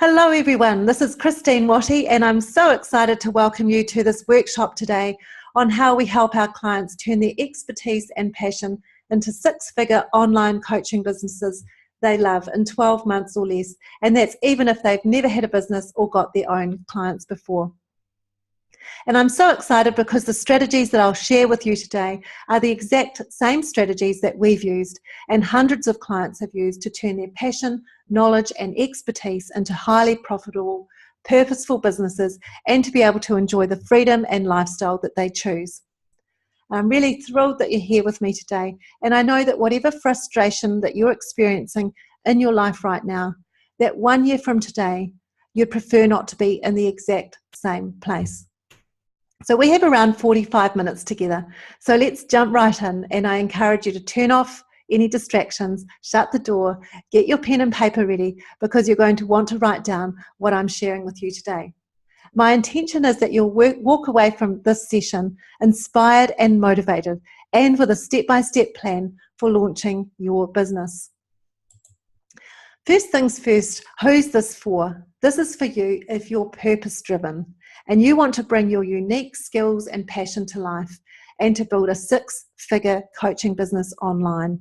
Hello everyone, this is Christine Watty and I'm so excited to welcome you to this workshop today on how we help our clients turn their expertise and passion into six-figure online coaching businesses they love in 12 months or less, and that's even if they've never had a business or got their own clients before. And I'm so excited because the strategies that I'll share with you today are the exact same strategies that we've used and hundreds of clients have used to turn their passion, knowledge and expertise into highly profitable, purposeful businesses and to be able to enjoy the freedom and lifestyle that they choose. I'm really thrilled that you're here with me today, and I know that whatever frustration that you're experiencing in your life right now, that 1 year from today, you'd prefer not to be in the exact same place. So we have around 45 minutes together. So let's jump right in, and I encourage you to turn off any distractions, shut the door, get your pen and paper ready, because you're going to want to write down what I'm sharing with you today. My intention is that you'll walk away from this session inspired and motivated, and with a step-by-step plan for launching your business. First things first, who's this for? This is for you if you're purpose-driven and you want to bring your unique skills and passion to life and to build a six-figure coaching business online.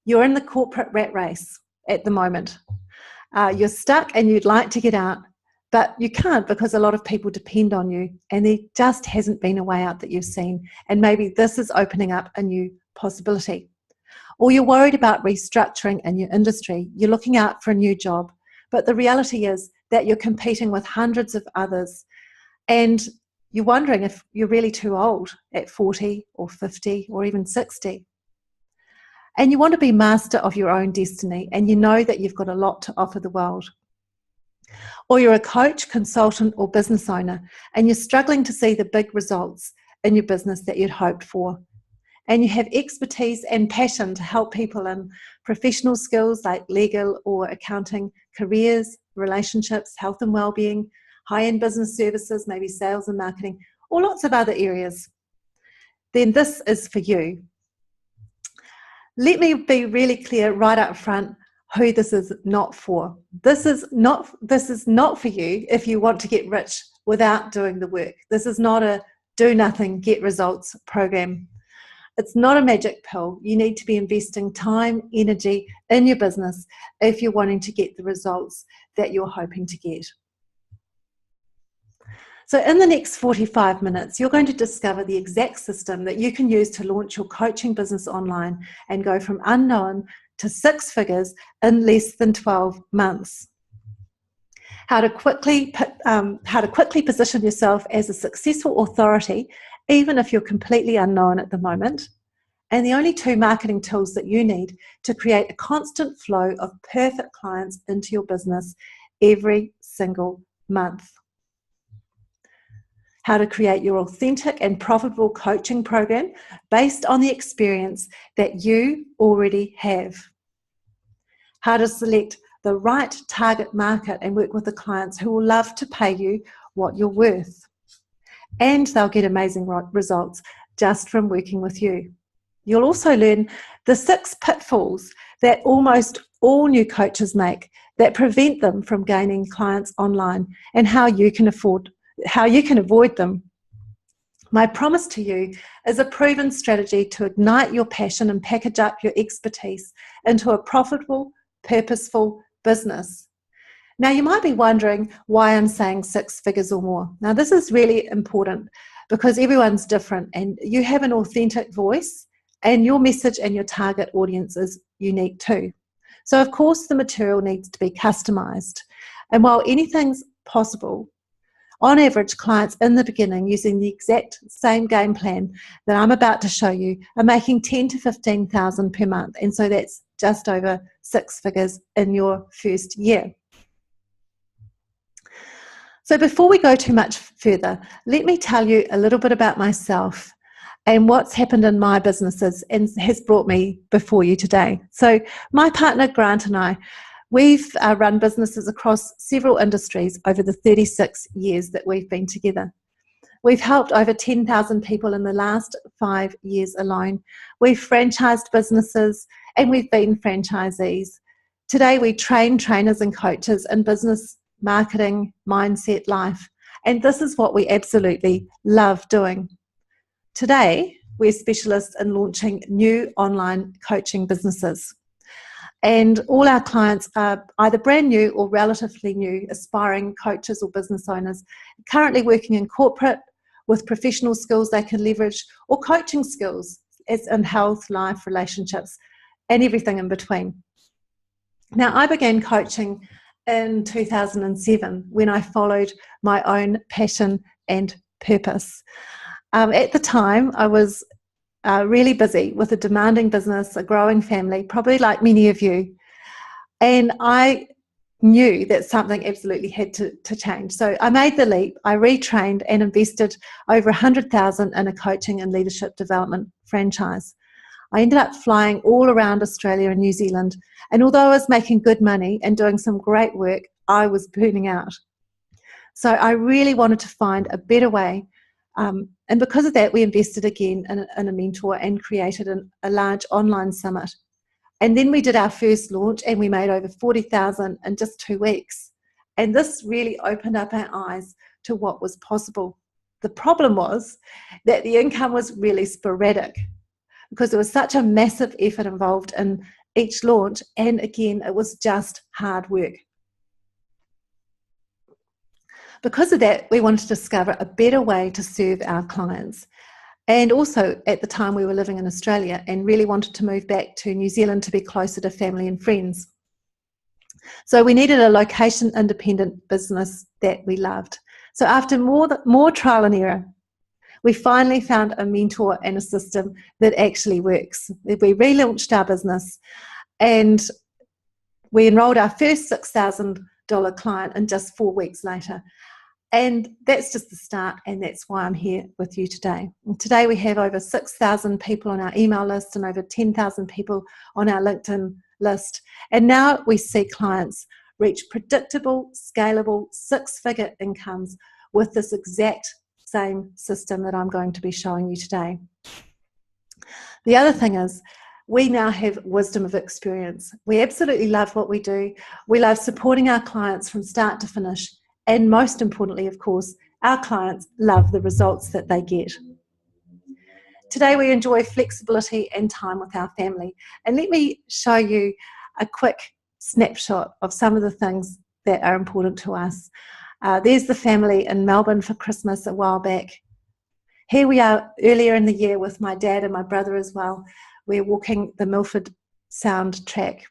You're in the corporate rat race at the moment. You're stuck and you'd like to get out, but you can't because a lot of people depend on you and there just hasn't been a way out that you've seen, and maybe this is opening up a new possibility. Or you're worried about restructuring in your industry. You're looking out for a new job, but the reality is that you're competing with hundreds of others and you're wondering if you're really too old at 40 or 50 or even 60. And you want to be master of your own destiny, and you know that you've got a lot to offer the world. Or you're a coach, consultant or business owner and you're struggling to see the big results in your business that you'd hoped for. And you have expertise and passion to help people in professional skills like legal or accounting, careers, relationships, health and well-being, high-end business services, maybe sales and marketing, or lots of other areas. Then this is for you. Let me be really clear right up front who this is not for. This is not for you if you want to get rich without doing the work. This is not a do nothing, get results program. It's not a magic pill. You need to be investing time, energy in your business if you're wanting to get the results that you're hoping to get. So in the next 45 minutes, you're going to discover the exact system that you can use to launch your coaching business online and go from unknown to six figures in less than 12 months. How to quickly position yourself as a successful authority, even if you're completely unknown at the moment, and the only two marketing tools that you need to create a constant flow of perfect clients into your business every single month. How to create your authentic and profitable coaching program based on the experience that you already have. How to select the right target market and work with the clients who will love to pay you what you're worth. And they'll get amazing results just from working with you. You'll also learn the 6 pitfalls that almost all new coaches make that prevent them from gaining clients online, and how you can avoid them. My promise to you is a proven strategy to ignite your passion and package up your expertise into a profitable, purposeful business. Now, you might be wondering why I'm saying 6 figures or more. Now, this is really important because everyone's different and you have an authentic voice and your message and your target audience is unique too. So, of course, the material needs to be customized. And while anything's possible, on average, clients in the beginning using the exact same game plan that I'm about to show you are making $10,000 to $15,000 per month. And so that's just over 6 figures in your first year. So before we go too much further, let me tell you a little bit about myself and what's happened in my businesses and has brought me before you today. So my partner Grant and I, we've run businesses across several industries over the 36 years that we've been together. We've helped over 10,000 people in the last 5 years alone. We've franchised businesses and we've been franchisees. Today we train trainers and coaches in business, marketing, mindset, life. And this is what we absolutely love doing. Today, we're specialists in launching new online coaching businesses. And all our clients are either brand new or relatively new, aspiring coaches or business owners, currently working in corporate with professional skills they can leverage, or coaching skills as in health, life, relationships, and everything in between. Now, I began coaching in 2007 when I followed my own passion and purpose. At the time, I was really busy with a demanding business, a growing family, probably like many of you. And I knew that something absolutely had to change. So I made the leap, I retrained and invested over $100,000 in a coaching and leadership development franchise. I ended up flying all around Australia and New Zealand. And although I was making good money and doing some great work, I was burning out. So I really wanted to find a better way. And because of that, we invested again in a mentor and created a large online summit. And then we did our first launch and we made over $40,000 in just 2 weeks. And this really opened up our eyes to what was possible. The problem was that the income was really sporadic because there was such a massive effort involved in each launch. And again, it was just hard work. Because of that, we wanted to discover a better way to serve our clients. And also, at the time, we were living in Australia and really wanted to move back to New Zealand to be closer to family and friends. So we needed a location-independent business that we loved. So after more trial and error, we finally found a mentor and a system that actually works. We relaunched our business and we enrolled our first $6,000 client in just 4 weeks later. And that's just the start, and that's why I'm here with you today. And today we have over 6,000 people on our email list and over 10,000 people on our LinkedIn list. And now we see clients reach predictable, scalable, 6-figure incomes with this exact same system that I'm going to be showing you today. The other thing is, we now have wisdom of experience. We absolutely love what we do. We love supporting our clients from start to finish. And most importantly, of course, our clients love the results that they get. Today we enjoy flexibility and time with our family. And let me show you a quick snapshot of some of the things that are important to us. There's the family in Melbourne for Christmas a while back. Here we are earlier in the year with my dad and my brother as well. We're walking the Milford Sound track.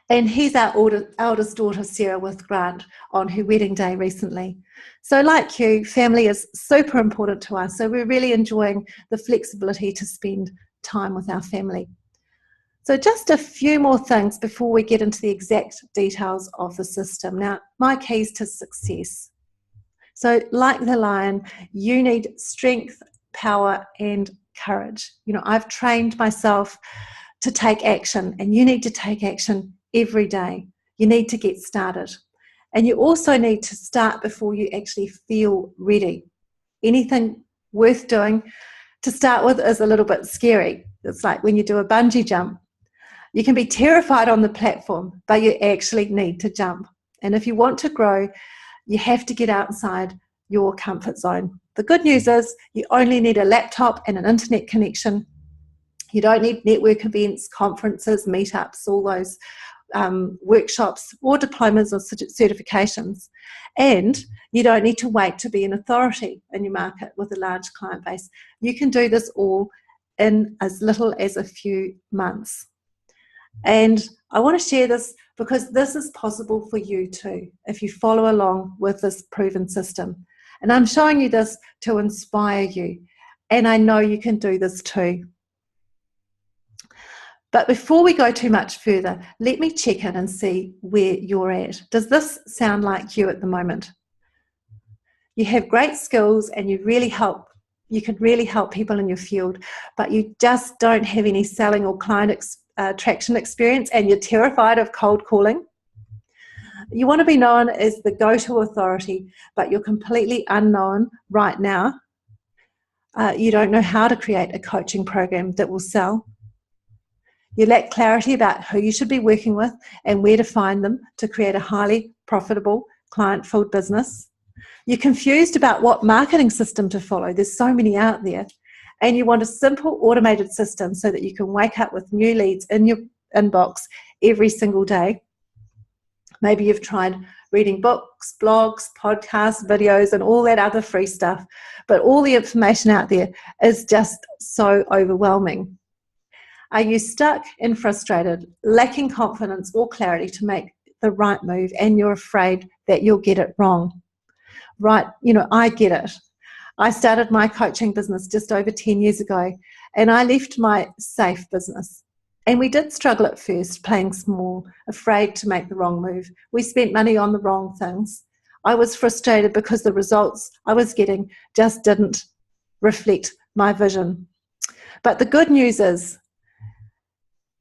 And here's our eldest daughter, Sarah, with Grant on her wedding day recently. So like you, family is super important to us. So we're really enjoying the flexibility to spend time with our family. So just a few more things before we get into the exact details of the system. Now, my keys to success. So like the lion, you need strength, power, and courage. You know, I've trained myself to take action, and you need to take action every day. You need to get started. And you also need to start before you actually feel ready. Anything worth doing to start with is a little bit scary. It's like when you do a bungee jump. You can be terrified on the platform, but you actually need to jump. And if you want to grow, you have to get outside your comfort zone. The good news is you only need a laptop and an internet connection. You don't need network events, conferences, meetups, all those workshops or diplomas or certifications. And you don't need to wait to be an authority in your market with a large client base. You can do this all in as little as a few months. And I want to share this because this is possible for you too if you follow along with this proven system. And I'm showing you this to inspire you. And I know you can do this too. But before we go too much further, let me check in and see where you're at. Does this sound like you at the moment? You have great skills and you can really help people in your field, but you just don't have any selling or client traction experience and you're terrified of cold calling. You want to be known as the go-to authority, but you're completely unknown right now. You don't know how to create a coaching program that will sell. You lack clarity about who you should be working with and where to find them to create a highly profitable, client-filled business. You're confused about what marketing system to follow. There's so many out there. And you want a simple automated system so that you can wake up with new leads in your inbox every single day. Maybe you've tried reading books, blogs, podcasts, videos, and all that other free stuff, but all the information out there is just so overwhelming. Are you stuck and frustrated, lacking confidence or clarity to make the right move, and you're afraid that you'll get it wrong? Right, I get it. I started my coaching business just over 10 years ago, and I left my safe business. And we did struggle at first, playing small, afraid to make the wrong move. We spent money on the wrong things. I was frustrated because the results I was getting just didn't reflect my vision. But the good news is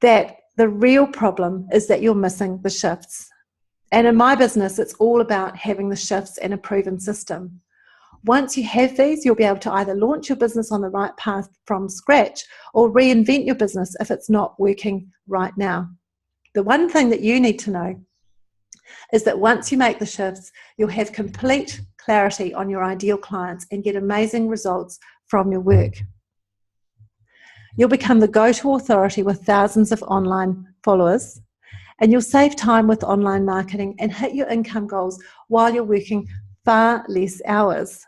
that the real problem is that you're missing the shifts. And in my business, it's all about having the shifts and a proven system. Once you have these, you'll be able to either launch your business on the right path from scratch or reinvent your business if it's not working right now. The one thing that you need to know is that once you make the shifts, you'll have complete clarity on your ideal clients and get amazing results from your work. You'll become the go-to authority with thousands of online followers, and you'll save time with online marketing and hit your income goals while you're working far less hours.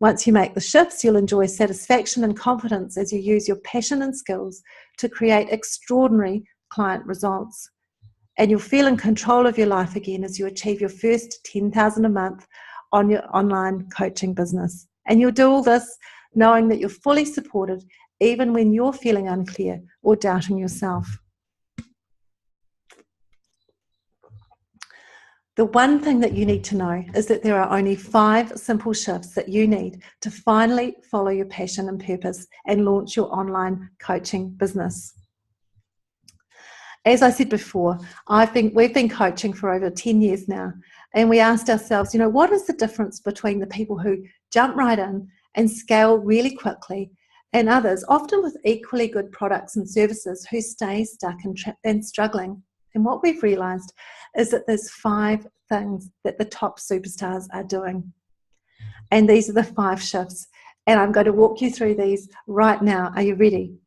Once you make the shifts, you'll enjoy satisfaction and confidence as you use your passion and skills to create extraordinary client results. And you'll feel in control of your life again as you achieve your first $10,000 a month on your online coaching business. And you'll do all this knowing that you're fully supported even when you're feeling unclear or doubting yourself. The one thing that you need to know is that there are only 5 simple shifts that you need to finally follow your passion and purpose and launch your online coaching business. As I said before, we've been coaching for over 10 years now, and we asked ourselves, what is the difference between the people who jump right in and scale really quickly and others, often with equally good products and services, who stay stuck and struggling? And what we've realised is that there's 5 things that the top superstars are doing. And these are the 5 shifts. And I'm going to walk you through these right now. Are you ready?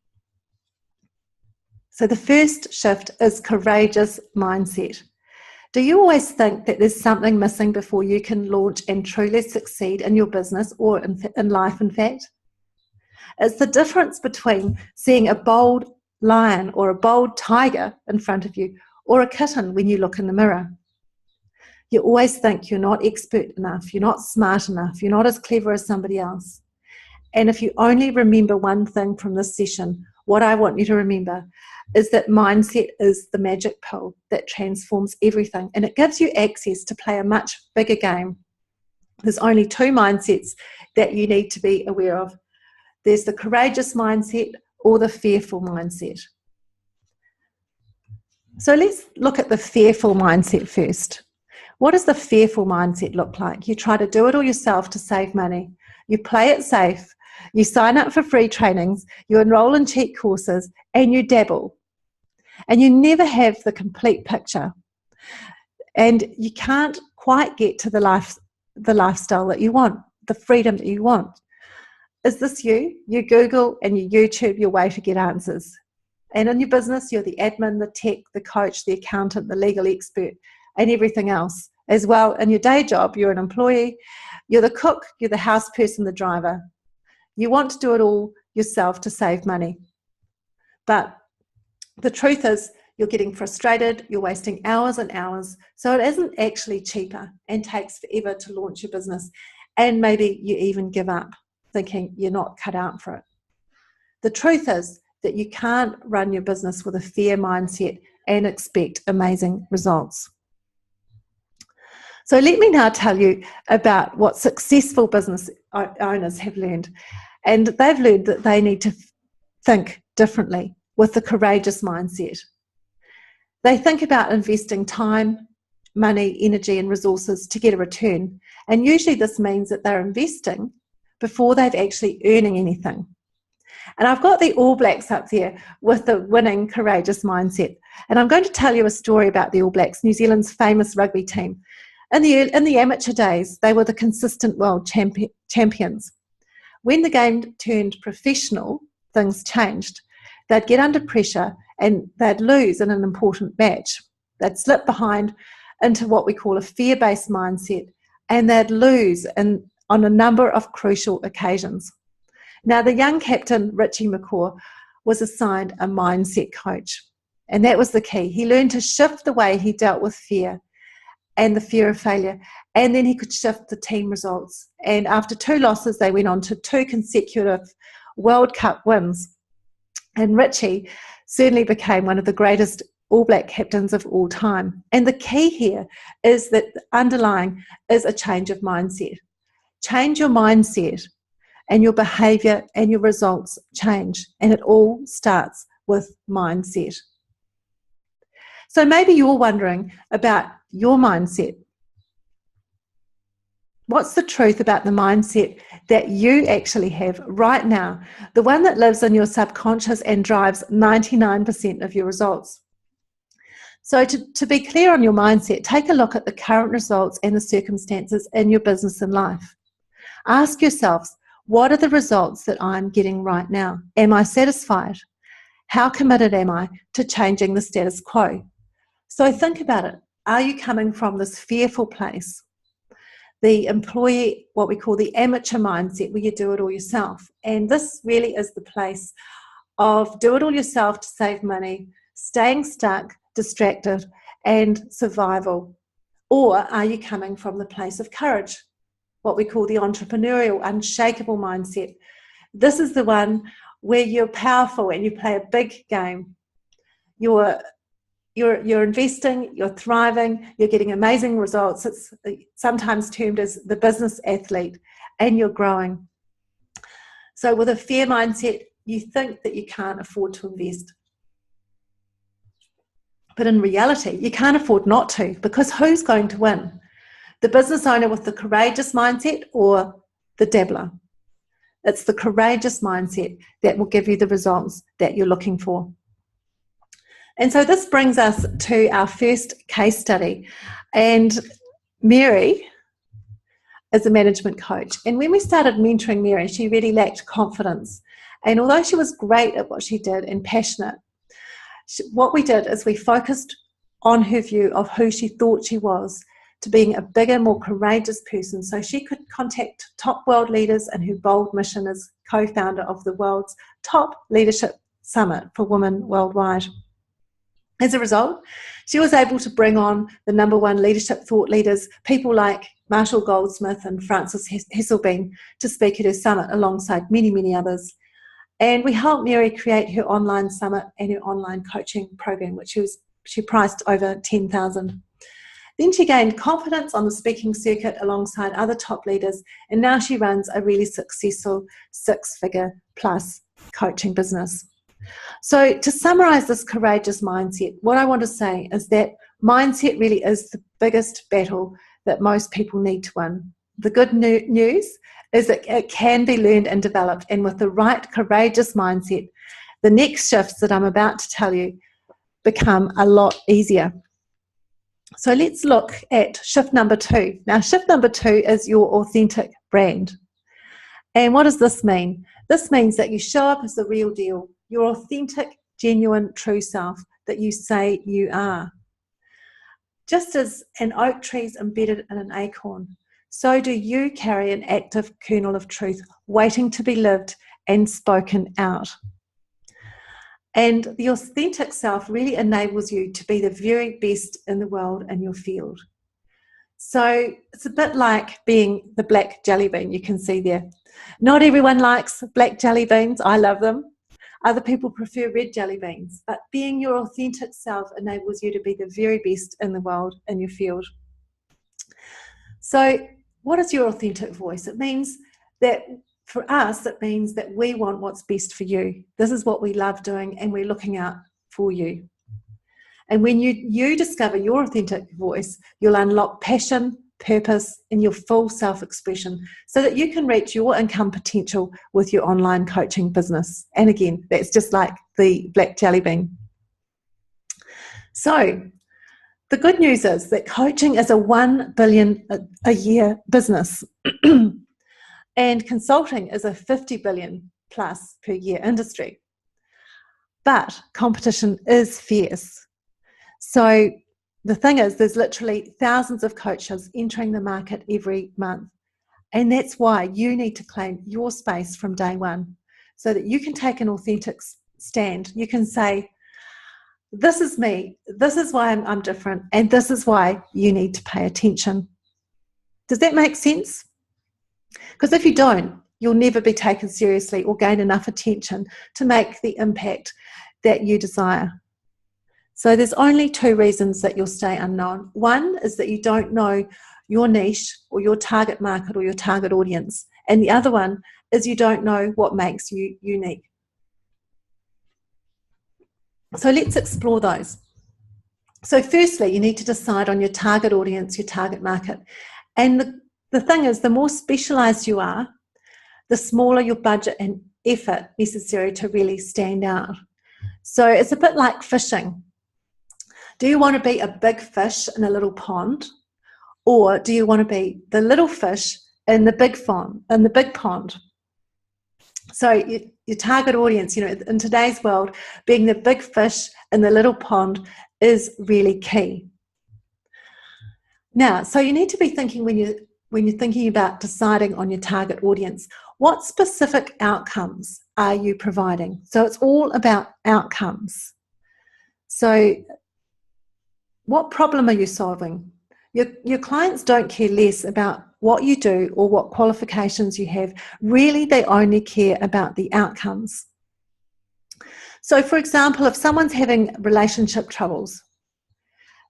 So the first shift is courageous mindset. Do you always think that there's something missing before you can launch and truly succeed in your business or in life, in fact? It's the difference between seeing a bold lion or a bold tiger in front of you or a kitten when you look in the mirror. You always think you're not expert enough, you're not smart enough, you're not as clever as somebody else. And if you only remember one thing from this session, what I want you to remember is that mindset is the magic pill that transforms everything, and it gives you access to play a much bigger game. There's only 2 mindsets that you need to be aware of. There's the courageous mindset or the fearful mindset. So let's look at the fearful mindset first. What does the fearful mindset look like? You try to do it all yourself to save money. You play it safe. You sign up for free trainings. You enroll in cheap courses and you dabble. And you never have the complete picture. And you can't quite get to the lifestyle that you want, the freedom that you want. Is this you? You Google and you YouTube your way to get answers. And in your business, you're the admin, the tech, the coach, the accountant, the legal expert, and everything else. As well, in your day job, you're an employee, you're the cook, you're the house person, the driver. You want to do it all yourself to save money. But the truth is, you're getting frustrated, you're wasting hours and hours, so it isn't actually cheaper and takes forever to launch your business. And maybe you even give up, thinking you're not cut out for it. The truth is that you can't run your business with a fear mindset and expect amazing results. So let me now tell you about what successful business owners have learned. And they've learned that they need to think differently with the courageous mindset. They think about investing time, money, energy, and resources to get a return. And usually this means that they're investing before they've actually earning anything. And I've got the All Blacks up there with the winning, courageous mindset. And I'm going to tell you a story about the All Blacks, New Zealand's famous rugby team. In the amateur days, they were the consistent world champions. When the game turned professional, things changed. They'd get under pressure and they'd lose in an important match. They'd slip behind into what we call a fear-based mindset, and they'd lose on a number of crucial occasions. Now, the young captain, Richie McCaw, was assigned a mindset coach, and that was the key. He learned to shift the way he dealt with fear and the fear of failure, and then he could shift the team results. And after 2 losses, they went on to 2 consecutive World Cup wins. And Richie certainly became one of the greatest All Black captains of all time. And the key here is that underlying is a change of mindset. Change your mindset and your behaviour and your results change. And it all starts with mindset. So maybe you're wondering about your mindset. What's the truth about the mindset that you actually have right now, the one that lives in your subconscious and drives 99% of your results? So to be clear on your mindset, take a look at the current results and the circumstances in your business and life. Ask yourselves, what are the results that I'm getting right now? Am I satisfied? How committed am I to changing the status quo? So think about it. Are you coming from this fearful place? The employee, what we call the amateur mindset, where you do it all yourself. And this really is the place of do it all yourself to save money, staying stuck, distracted, and survival. Or are you coming from the place of courage, what we call the entrepreneurial, unshakable mindset? This is the one where you're powerful and you play a big game. You're investing, you're thriving, you're getting amazing results. It's sometimes termed as the business athlete, and you're growing. So with a fear mindset, you think that you can't afford to invest. But in reality, you can't afford not to, because who's going to win? The business owner with the courageous mindset or the dabbler? It's the courageous mindset that will give you the results that you're looking for. And so this brings us to our first case study. And Mary is a management coach. And when we started mentoring Mary, she really lacked confidence. And although she was great at what she did and passionate, what we did is we focused on her view of who she thought she was to being a bigger, more courageous person, so she could contact top world leaders and her bold mission as co-founder of the world's top leadership summit for women worldwide. As a result, she was able to bring on the #1 leadership thought leaders, people like Marshall Goldsmith and Frances Hesselbein, to speak at her summit alongside many, many others. And we helped Mary create her online summit and her online coaching program, which she priced over $10,000. Then she gained confidence on the speaking circuit alongside other top leaders, and now she runs a really successful 6-figure plus coaching business. So to summarize this courageous mindset, what I want to say is that mindset really is the biggest battle that most people need to win. The good news is that it can be learned and developed, and with the right courageous mindset, the next shifts that I'm about to tell you become a lot easier. So let's look at shift number 2. Now, shift number 2 is your authentic brand. And what does this mean? This means that you show up as the real deal, your authentic, genuine, true self that you say you are. Just as an oak tree is embedded in an acorn, so do you carry an active kernel of truth waiting to be lived and spoken out. And the authentic self really enables you to be the very best in the world in your field. So it's a bit like being the black jelly bean you can see there. Not everyone likes black jelly beans. I love them. Other people prefer red jelly beans. But being your authentic self enables you to be the very best in the world in your field. So what is your authentic voice? It means that for us, it means that we want what's best for you. This is what we love doing, and we're looking out for you. And when you discover your authentic voice, you'll unlock passion, purpose, and your full self-expression so that you can reach your income potential with your online coaching business. And again, that's just like the black jelly bean. So the good news is that coaching is a $1 billion a year business and consulting is a $50 billion plus per year industry. But competition is fierce. So the thing is, there's literally thousands of coaches entering the market every month. And that's why you need to claim your space from day one so that you can take an authentic stand. You can say, this is me, this is why I'm different, and this is why you need to pay attention. Does that make sense? Because if you don't, you'll never be taken seriously or gain enough attention to make the impact that you desire. So there's only two reasons that you'll stay unknown. One is that you don't know your niche or your target market or your target audience. And the other one is you don't know what makes you unique. So let's explore those. So firstly, you need to decide on your target audience, your target market. And the thing is, the more specialized you are, the smaller your budget and effort necessary to really stand out. So it's a bit like fishing. Do you want to be a big fish in a little pond, or do you want to be the little fish in the big pond? So your target audience, in today's world, being the big fish in the little pond is really key. Now, so you need to be thinking when you're thinking about deciding on your target audience, what specific outcomes are you providing? So it's all about outcomes. So what problem are you solving? Your clients don't care less about what you do or what qualifications you have. Really, they only care about the outcomes. So, for example, if someone's having relationship troubles,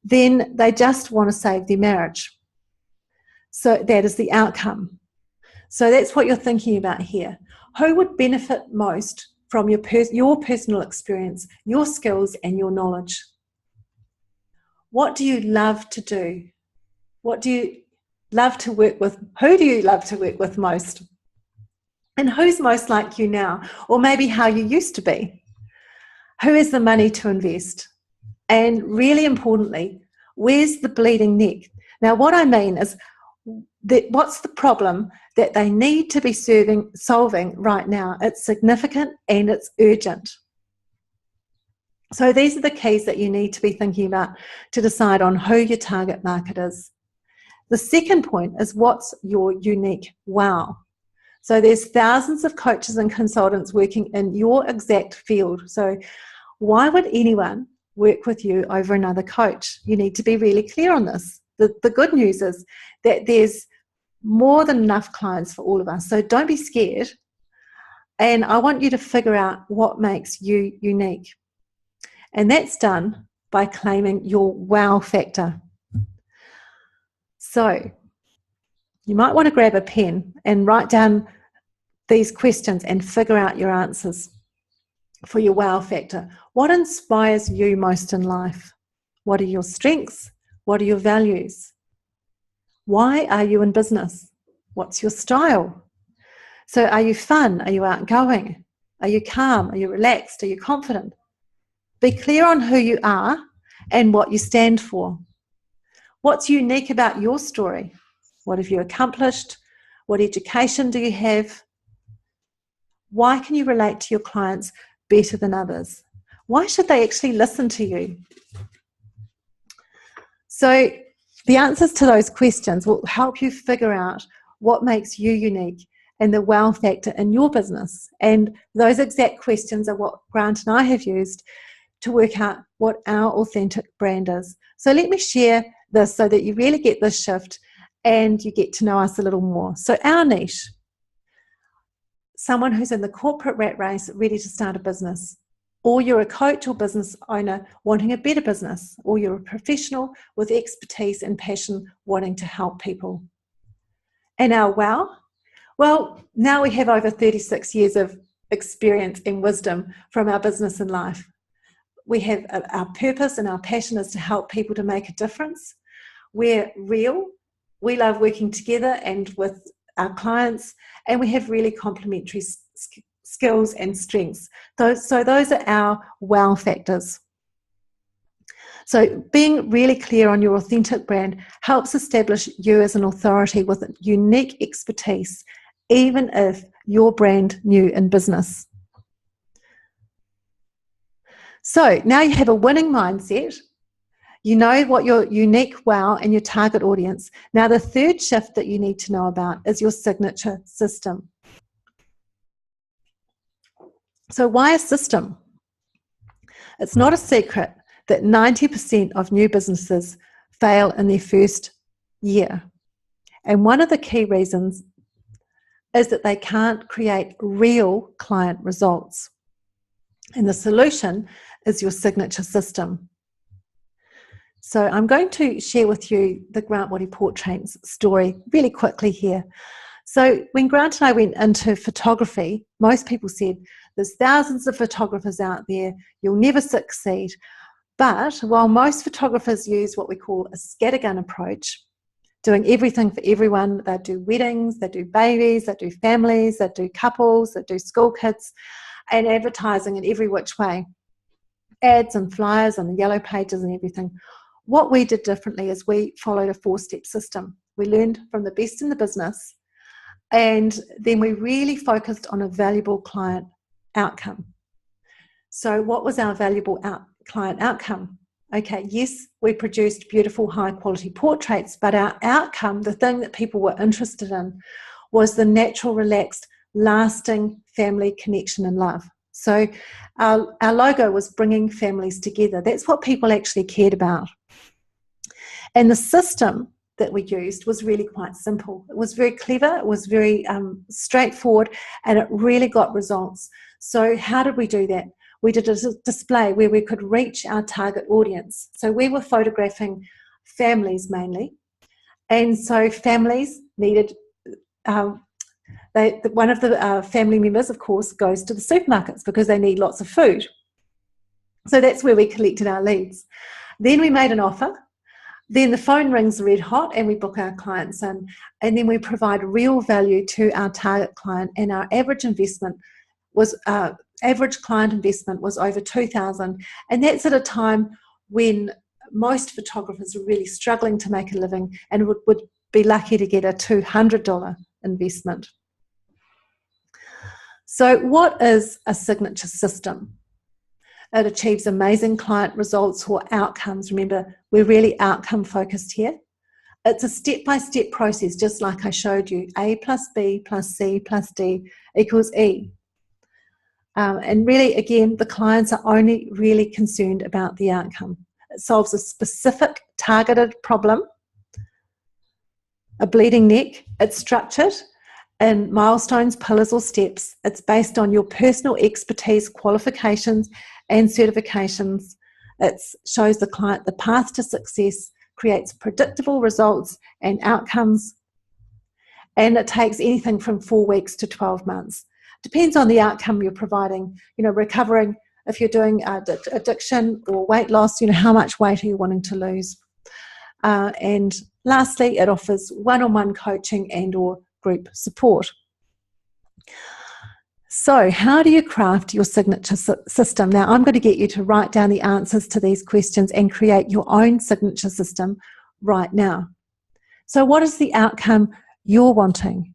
then they just want to save their marriage. So that is the outcome. So that's what you're thinking about here. Who would benefit most from your personal experience, your skills, and your knowledge? What do you love to do? What do you love to work with? Who do you love to work with most? And who's most like you now? Or maybe how you used to be? Who has the money to invest? And really importantly, where's the bleeding neck? Now, what I mean is, what's the problem that they need to be solving right now? It's significant and it's urgent. So these are the keys that you need to be thinking about to decide on who your target market is. The second point is, what's your unique wow? So there's thousands of coaches and consultants working in your exact field. So why would anyone work with you over another coach? You need to be really clear on this. The good news is that there's more than enough clients for all of us. So don't be scared. And I want you to figure out what makes you unique. And that's done by claiming your wow factor. So you might want to grab a pen and write down these questions and figure out your answers for your wow factor. What inspires you most in life? What are your strengths? What are your values? Why are you in business? What's your style? So are you fun? Are you outgoing? Are you calm? Are you relaxed? Are you confident? Be clear on who you are and what you stand for. What's unique about your story? What have you accomplished? What education do you have? Why can you relate to your clients better than others? Why should they actually listen to you? So the answers to those questions will help you figure out what makes you unique and the wow factor in your business. And those exact questions are what Grant and I have used to work out what our authentic brand is. So let me share this so that you really get this shift and you get to know us a little more. So our niche, someone who's in the corporate rat race ready to start a business, or you're a coach or business owner wanting a better business, or you're a professional with expertise and passion wanting to help people. And our wow? Well, now we have over 36 years of experience and wisdom from our business and life. We have our purpose and our passion is to help people to make a difference. We're real We love working together and with our clients, and we have really complementary skills and strengths. So those are our wow factors. So being really clear on your authentic brand helps establish you as an authority with unique expertise, even if you're brand new in business. So now you have a winning mindset. You know what your unique wow and your target audience. Now the third shift that you need to know about is your signature system. So why a system? It's not a secret that 90% of new businesses fail in their first year. And one of the key reasons is that they can't create real client results. And the solution is your signature system. So I'm going to share with you the Grant Waddy Portraits story really quickly here. So when Grant and I went into photography, most people said, there's thousands of photographers out there, you'll never succeed. But while most photographers use what we call a scattergun approach, doing everything for everyone, they do weddings, they do babies, they do families, they do couples, they do school kids, and advertising in every which way, ads and flyers and the yellow pages and everything. What we did differently is we followed a 4-step system. We learned from the best in the business, and then we really focused on a valuable client outcome. So what was our valuable client outcome? Okay, yes, we produced beautiful, high-quality portraits, but our outcome, the thing that people were interested in, was the natural, relaxed, lasting family connection and love. So our logo was bringing families together. That's what people actually cared about. And the system that we used was really quite simple. It was very clever, it was very straightforward, and it really got results. So how did we do that? We did a display where we could reach our target audience. So we were photographing families mainly. And so families needed, one of the family members, of course, goes to the supermarkets because they need lots of food. So that's where we collected our leads. Then we made an offer. Then the phone rings red hot and we book our clients in. And then we provide real value to our target client, and our average investment was average client investment was over $2,000, and that's at a time when most photographers are really struggling to make a living and would be lucky to get a $200 investment. So what is a signature system? It achieves amazing client results or outcomes. Remember, we're really outcome focused here. It's a step-by-step process, just like I showed you. A plus B plus C plus D equals E. And really, again, the clients are only really concerned about the outcome. It solves a specific targeted problem, a bleeding neck. It's structured in milestones, pillars, or steps. It's based on your personal expertise, qualifications, and certifications. It shows the client the path to success, creates predictable results and outcomes, and it takes anything from 4 weeks to 12 months. Depends on the outcome you're providing. Recovering, if you're doing addiction or weight loss, how much weight are you wanting to lose? And lastly, it offers one-on-one coaching and or group support. So how do you craft your signature system? Now, I'm going to get you to write down the answers to these questions and create your own signature system right now. So what is the outcome you're wanting?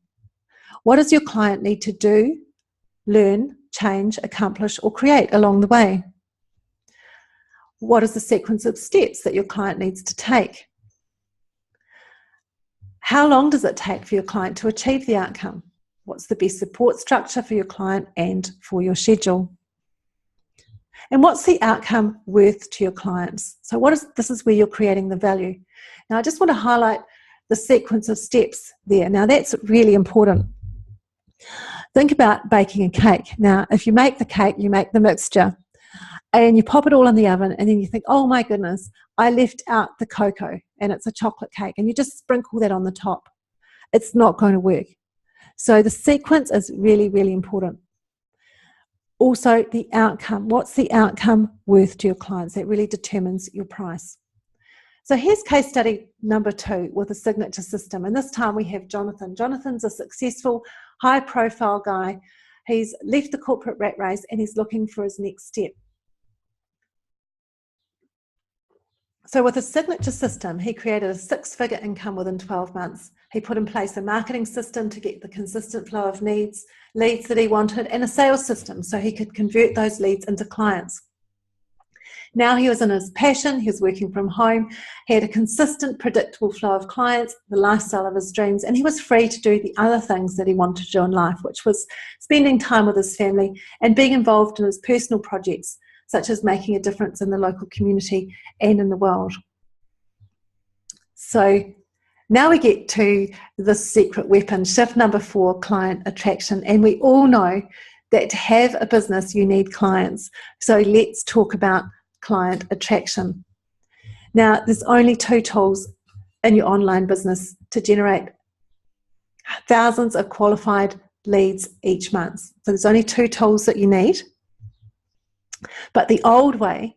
What does your client need to do, learn, change, accomplish, or create along the way? What is the sequence of steps that your client needs to take? How long does it take for your client to achieve the outcome? What's the best support structure for your client and for your schedule? And what's the outcome worth to your clients? So this is where you're creating the value. Now, I just want to highlight the sequence of steps there. Now, that's really important. Think about baking a cake. Now, if you make the cake, you make the mixture and you pop it all in the oven, and then you think, oh my goodness, I left out the cocoa and it's a chocolate cake, and you just sprinkle that on the top. It's not going to work. So the sequence is really, really important. Also, the outcome. What's the outcome worth to your clients? That really determines your price. So here's case study number 2 with a signature system. And this time we have Jonathan. Jonathan's a successful, high-profile guy. He's left the corporate rat race and he's looking for his next step. So with a signature system, he created a 6-figure income within 12 months. He put in place a marketing system to get the consistent flow of leads that he wanted, and a sales system so he could convert those leads into clients. Now he was in his passion, he was working from home, he had a consistent, predictable flow of clients, the lifestyle of his dreams, and he was free to do the other things that he wanted to do in life, which was spending time with his family and being involved in his personal projects, such as making a difference in the local community and in the world. So now we get to the secret weapon, shift number 4, client attraction. And we all know that to have a business, you need clients. So let's talk about client attraction. Now, there's only 2 tools in your online business to generate thousands of qualified leads each month. So there's only 2 tools that you need. But the old way,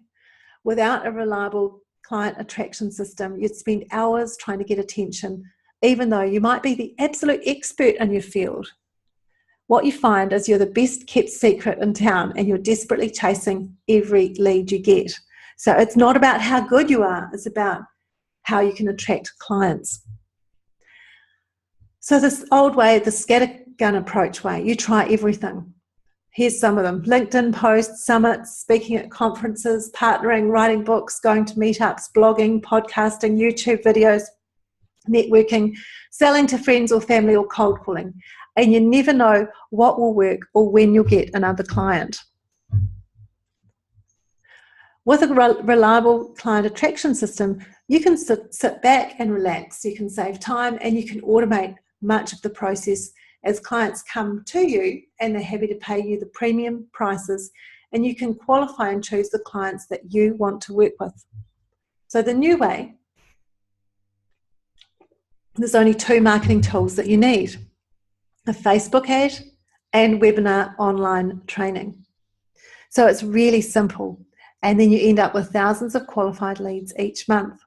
without a reliable client attraction system, you'd spend hours trying to get attention, even though you might be the absolute expert in your field. What you find is you're the best kept secret in town and you're desperately chasing every lead you get. So it's not about how good you are, it's about how you can attract clients. So this old way, the scattergun approach way, you try everything. Here's some of them: LinkedIn posts, summits, speaking at conferences, partnering, writing books, going to meetups, blogging, podcasting, YouTube videos, networking, selling to friends or family, or cold calling. And you never know what will work or when you'll get another client. With a reliable client attraction system, you can sit back and relax. You can save time and you can automate much of the process as clients come to you and they're happy to pay you the premium prices, and you can qualify and choose the clients that you want to work with. So the new way, there's only 2 marketing tools that you need: a Facebook ad and webinar online training. So it's really simple, and then you end up with thousands of qualified leads each month.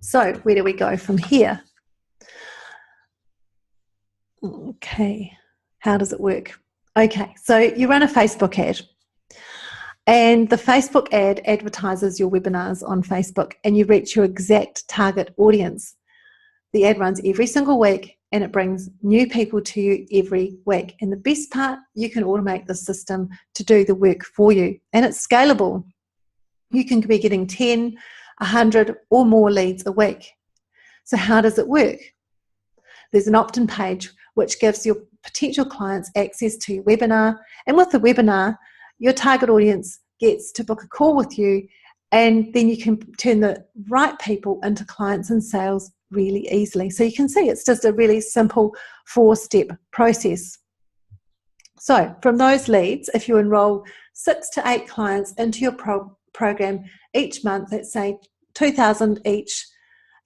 So where do we go from here? Okay, how does it work? Okay, so you run a Facebook ad, and the Facebook ad advertises your webinars on Facebook, and you reach your exact target audience. The ad runs every single week, and it brings new people to you every week. And the best part, you can automate the system to do the work for you, and it's scalable. You can be getting 10, 100 or more leads a week. So how does it work? There's an opt-in page which gives your potential clients access to your webinar. And with the webinar, your target audience gets to book a call with you, and then you can turn the right people into clients and sales really easily. So you can see it's just a really simple 4-step process. So from those leads, if you enroll 6 to 8 clients into your program each month, let's say 2,000 each,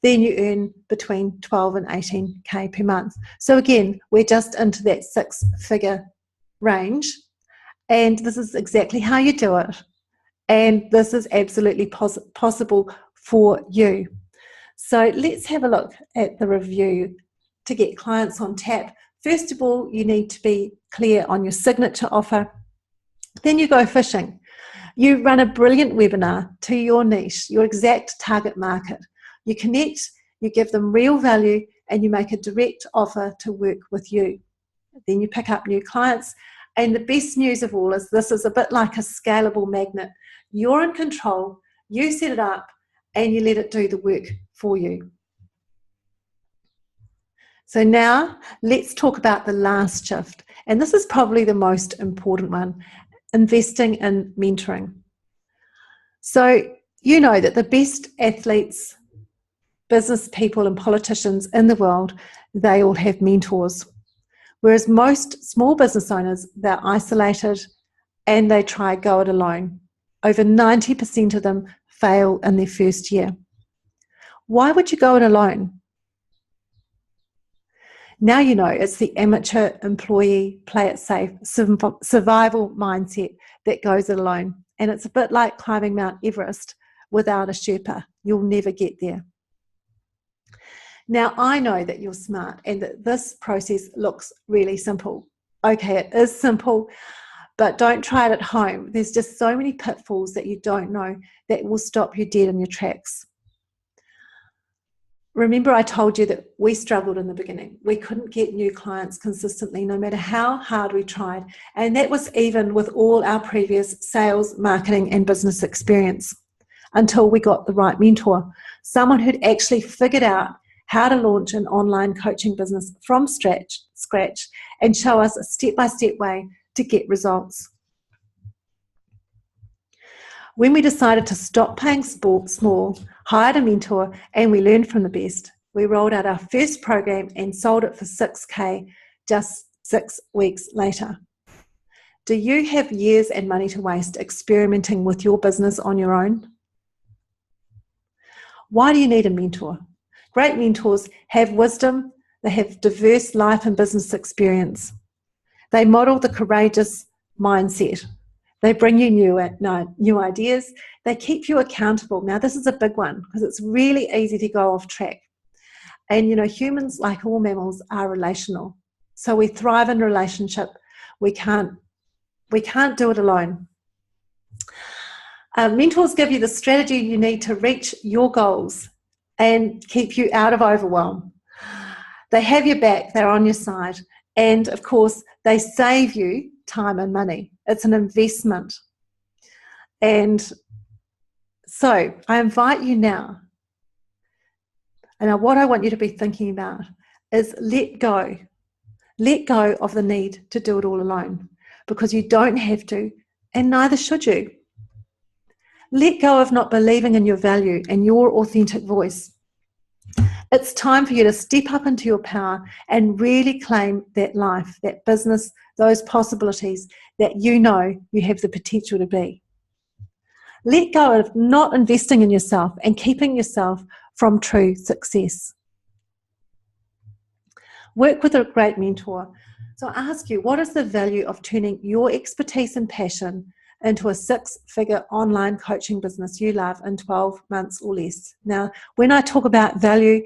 then you earn between 12 and 18K per month. So again, we're just into that 6-figure range, and this is exactly how you do it. And this is absolutely possible for you. So let's have a look at the review to get clients on tap. First of all, you need to be clear on your signature offer. Then you go fishing. You run a brilliant webinar to your niche, your exact target market. You connect, you give them real value, and you make a direct offer to work with you. Then you pick up new clients. And the best news of all is this is a bit like a scalable magnet. You're in control, you set it up, and you let it do the work for you. So now let's talk about the last shift. And this is probably the most important one: investing in mentoring. So you know that the best athletes, business people and politicians in the world, they all have mentors. Whereas most small business owners, they're isolated and they try go it alone. Over 90% of them fail in their first year. Why would you go it alone? Now you know it's the amateur employee, play it safe, survival mindset that goes it alone. And it's a bit like climbing Mount Everest, without a Sherpa. You'll never get there. Now, I know that you're smart and that this process looks really simple. Okay, it is simple, but don't try it at home. There's just so many pitfalls that you don't know that will stop you dead in your tracks. Remember, I told you that we struggled in the beginning. We couldn't get new clients consistently, no matter how hard we tried. And that was even with all our previous sales, marketing, and business experience, until we got the right mentor, someone who'd actually figured out how to launch an online coaching business from scratch and show us a step-by-step way to get results. When we decided to stop paying small, hired a mentor, and we learned from the best, we rolled out our first program and sold it for $6,000 just 6 weeks later. Do you have years and money to waste experimenting with your business on your own? Why do you need a mentor? Great mentors have wisdom, they have diverse life and business experience. They model the courageous mindset. They bring you new ideas. They keep you accountable. Now, this is a big one because it's really easy to go off track. And, humans, like all mammals, are relational. So we thrive in relationship. We can't do it alone. Mentors give you the strategy you need to reach your goals and keep you out of overwhelm. They have your back. They're on your side. And, of course, they save you time and money. It's an investment. And so I invite you now, and what I want you to be thinking about is let go. Let go of the need to do it all alone, because you don't have to, and neither should you. Let go of not believing in your value and your authentic voice. It's time for you to step up into your power and really claim that life, that business, those possibilities that you know you have the potential to be. Let go of not investing in yourself and keeping yourself from true success. Work with a great mentor. So I ask you, what is the value of turning your expertise and passion into a 6-figure online coaching business you love in 12 months or less? Now, when I talk about value,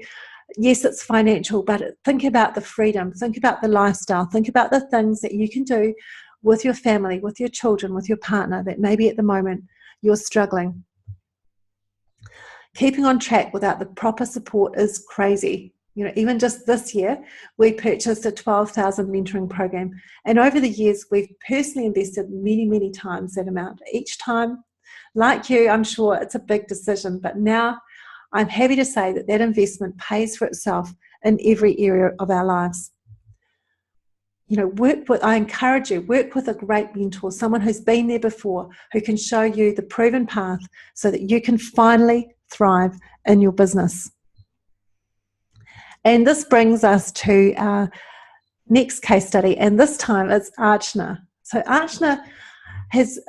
yes, it's financial, but think about the freedom, think about the lifestyle, think about the things that you can do with your family, with your children, with your partner that maybe at the moment you're struggling. Keeping on track without the proper support is crazy. Even just this year, we purchased a 12,000 mentoring program. And over the years, we've personally invested many, many times that amount. Each time, like you, I'm sure it's a big decision. But now I'm happy to say that that investment pays for itself in every area of our lives. I encourage you, work with a great mentor, someone who's been there before, who can show you the proven path so that you can finally thrive in your business. And this brings us to our next case study, and this time it's Archana. So Archana has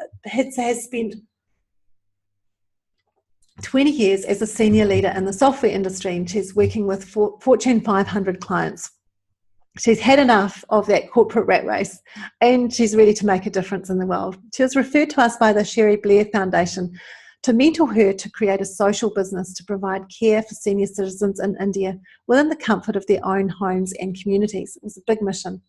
spent 20 years as a senior leader in the software industry, and she's working with Fortune 500 clients. She's had enough of that corporate rat race, and she's ready to make a difference in the world. She was referred to us by the Sherry Blair Foundation to mentor her to create a social business to provide care for senior citizens in India within the comfort of their own homes and communities. It was a big mission.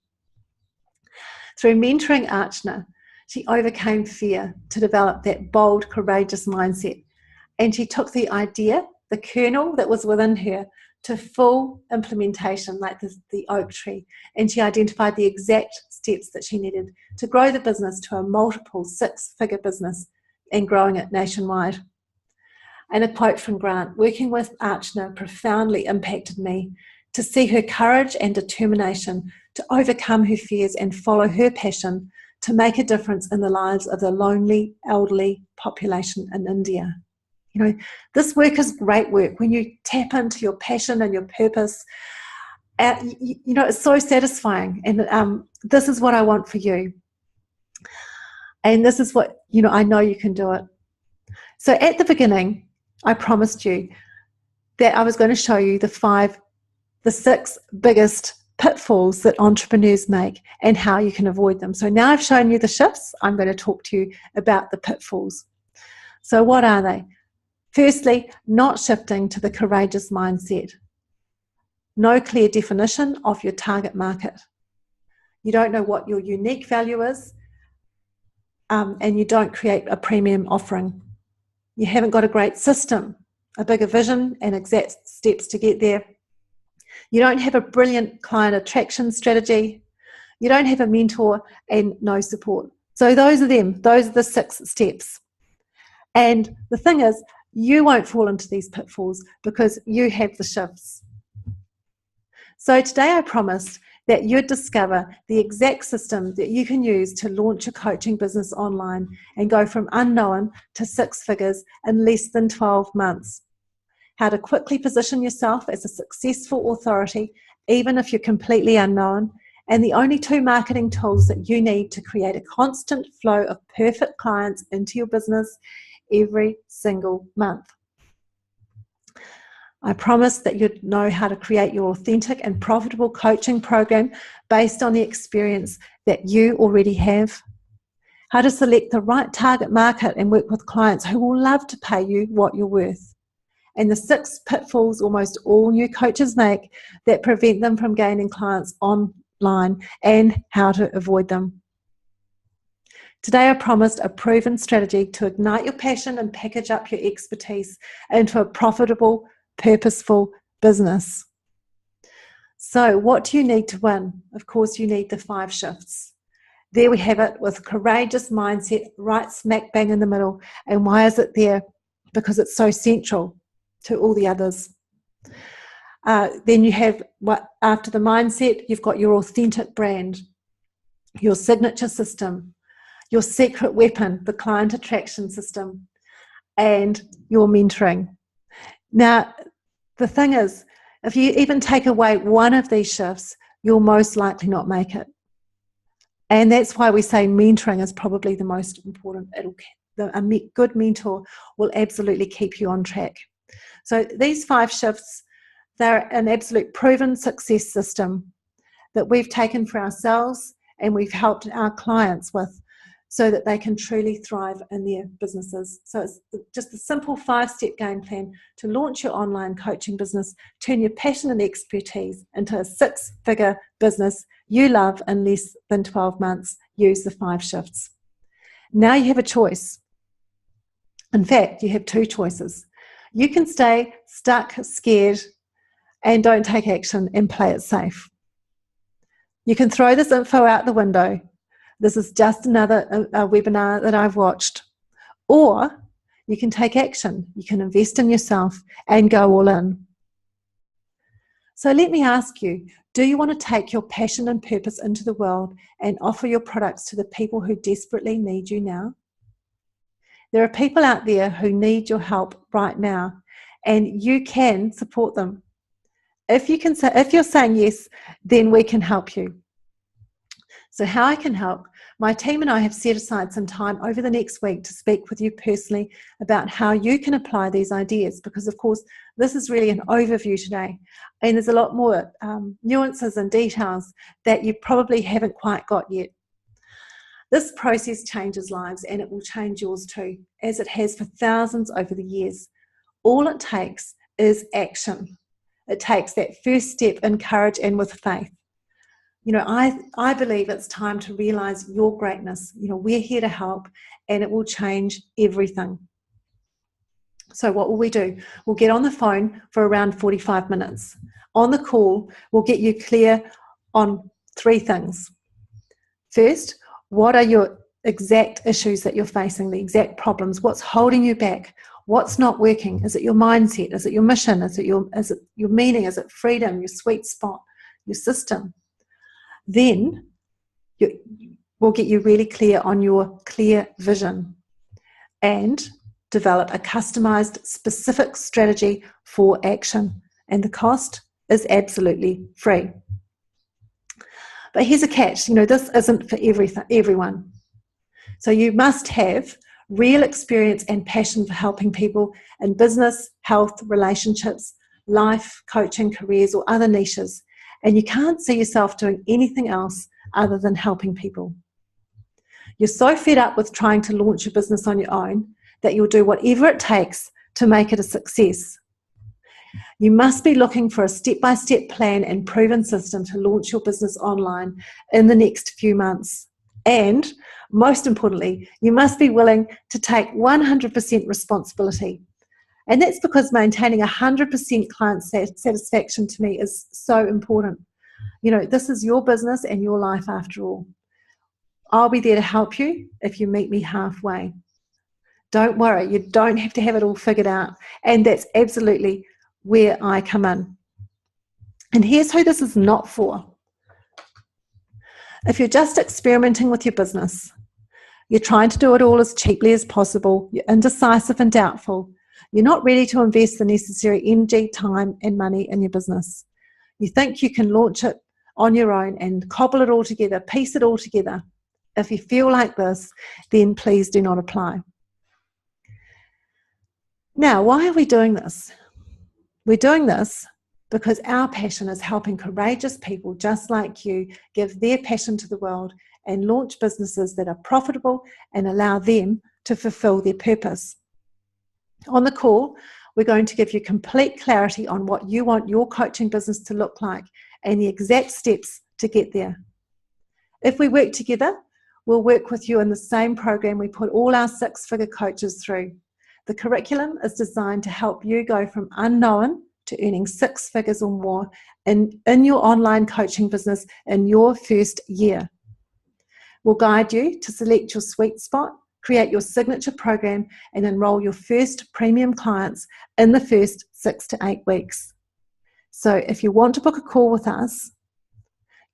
Through mentoring Archana, she overcame fear to develop that bold, courageous mindset. And she took the idea, the kernel that was within her, to full implementation, like the oak tree. And she identified the exact steps that she needed to grow the business to a multiple 6-figure business and growing it nationwide. And a quote from Grant: "Working with Archana profoundly impacted me to see her courage and determination to overcome her fears and follow her passion to make a difference in the lives of the lonely elderly population in India." This work is great work. When you tap into your passion and your purpose, it's so satisfying. And this is what I want for you. And this is what, I know you can do it. So at the beginning, I promised you that I was going to show you the 6 biggest pitfalls that entrepreneurs make and how you can avoid them. So now I've shown you the shifts, I'm going to talk to you about the pitfalls. So what are they? Firstly, not shifting to the courageous mindset. No clear definition of your target market. You don't know what your unique value is, and you don't create a premium offering. You haven't got a great system, a bigger vision, and exact steps to get there. You don't have a brilliant client attraction strategy. You don't have a mentor and no support. So those are them. Those are the 6 steps. And the thing is, you won't fall into these pitfalls because you have the shifts. So today I promised that you'd discover the exact system that you can use to launch a coaching business online and go from unknown to 6 figures in less than 12 months. How to quickly position yourself as a successful authority, even if you're completely unknown, and the only 2 marketing tools that you need to create a constant flow of perfect clients into your business every single month. I promised that you'd know how to create your authentic and profitable coaching program based on the experience that you already have. How to select the right target market and work with clients who will love to pay you what you're worth. And the 6 pitfalls almost all new coaches make that prevent them from gaining clients online and how to avoid them. Today I promised a proven strategy to ignite your passion and package up your expertise into a profitable, purposeful business. So what do you need to win? Of course, you need the 5 shifts. There we have it, with courageous mindset right smack bang in the middle. And why is it there? Because it's so central to all the others. Then you have, after the mindset, you've got your authentic brand, your signature system, your secret weapon, the client attraction system, and your mentoring. Now, the thing is, if you even take away one of these shifts, you'll most likely not make it. And that's why we say mentoring is probably the most important. A good mentor will absolutely keep you on track. So these 5 shifts, they're an absolute proven success system that we've taken for ourselves and we've helped our clients with, so that they can truly thrive in their businesses. So it's just a simple 5-step game plan to launch your online coaching business, turn your passion and expertise into a 6-figure business you love in less than 12 months. Use the 5 shifts. Now you have a choice. In fact, you have 2 choices. You can stay stuck, scared, and don't take action and play it safe. You can throw this info out the window. This is just another webinar that I've watched. Or you can take action. You can invest in yourself and go all in. So let me ask you, do you want to take your passion and purpose into the world and offer your products to the people who desperately need you now? There are people out there who need your help right now, and you can support them. If you're saying yes, then we can help you. So how I can help? My team and I have set aside some time over the next week to speak with you personally about how you can apply these ideas, because of course this is really an overview today, and there's a lot more nuances and details that you probably haven't quite got yet. This process changes lives, and it will change yours too, as it has for thousands over the years. All it takes is action. It takes that first step in courage and with faith. You know, I believe it's time to realize your greatness. You know, we're here to help, and it will change everything. So what will we do? We'll get on the phone for around 45 minutes. On the call, we'll get you clear on 3 things. First, what are your exact issues that you're facing, the exact problems? What's holding you back? What's not working? Is it your mindset? Is it your mission? Is it your meaning? Is it freedom, your sweet spot, your system? Then we'll get you really clear on your clear vision and develop a customized, specific strategy for action. And the cost is absolutely free. But here's a catch, you know, this isn't for everyone. So you must have real experience and passion for helping people in business, health, relationships, life, coaching, careers, or other niches. And you can't see yourself doing anything else other than helping people. You're so fed up with trying to launch your business on your own that you'll do whatever it takes to make it a success. You must be looking for a step-by-step plan and proven system to launch your business online in the next few months. And most importantly, you must be willing to take 100% responsibility. And that's because maintaining 100% client satisfaction to me is so important. You know, this is your business and your life after all. I'll be there to help you if you meet me halfway. Don't worry, you don't have to have it all figured out. And that's absolutely where I come in. And here's who this is not for. If you're just experimenting with your business, you're trying to do it all as cheaply as possible, you're indecisive and doubtful, you're not ready to invest the necessary energy, time, and money in your business. You think you can launch it on your own and cobble it all together, piece it all together. If you feel like this, then please do not apply. Now, why are we doing this? We're doing this because our passion is helping courageous people just like you give their passion to the world and launch businesses that are profitable and allow them to fulfill their purpose. On the call, we're going to give you complete clarity on what you want your coaching business to look like and the exact steps to get there. If we work together, we'll work with you in the same program we put all our six-figure coaches through. The curriculum is designed to help you go from unknown to earning 6 figures or more in your online coaching business in your first year. We'll guide you to select your sweet spot, create your signature program, and enroll your first premium clients in the first 6 to 8 weeks. So if you want to book a call with us,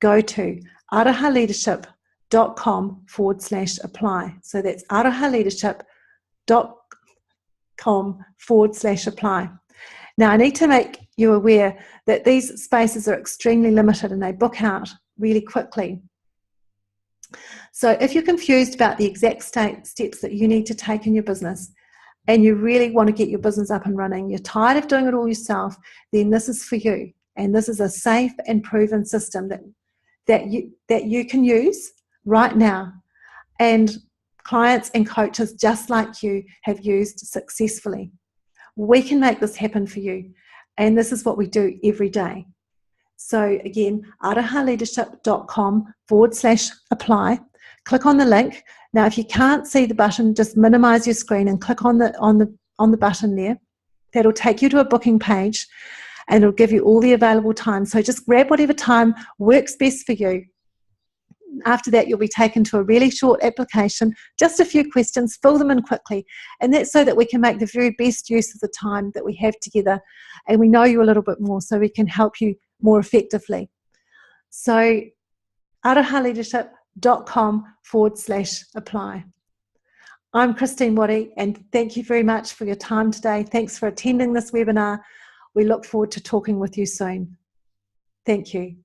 go to arahaleadership.com/apply. So that's arahaleadership.com/apply. Now, I need to make you aware that these spaces are extremely limited and they book out really quickly. So if you're confused about the exact steps that you need to take in your business and you really want to get your business up and running, you're tired of doing it all yourself, then this is for you. And this is a safe and proven system that you can use right now. And clients and coaches just like you have used successfully. We can make this happen for you. And this is what we do every day. So again, arahaleadership.com/apply. Click on the link. Now, if you can't see the button, just minimize your screen and click on the button there. That'll take you to a booking page and it'll give you all the available time. So just grab whatever time works best for you. After that, you'll be taken to a really short application, just a few questions, fill them in quickly. And that's so that we can make the very best use of the time that we have together and we know you a little bit more so we can help you more effectively. So arahaleadership.com/apply. I'm Christine Waddy and thank you very much for your time today. Thanks for attending this webinar. We look forward to talking with you soon. Thank you.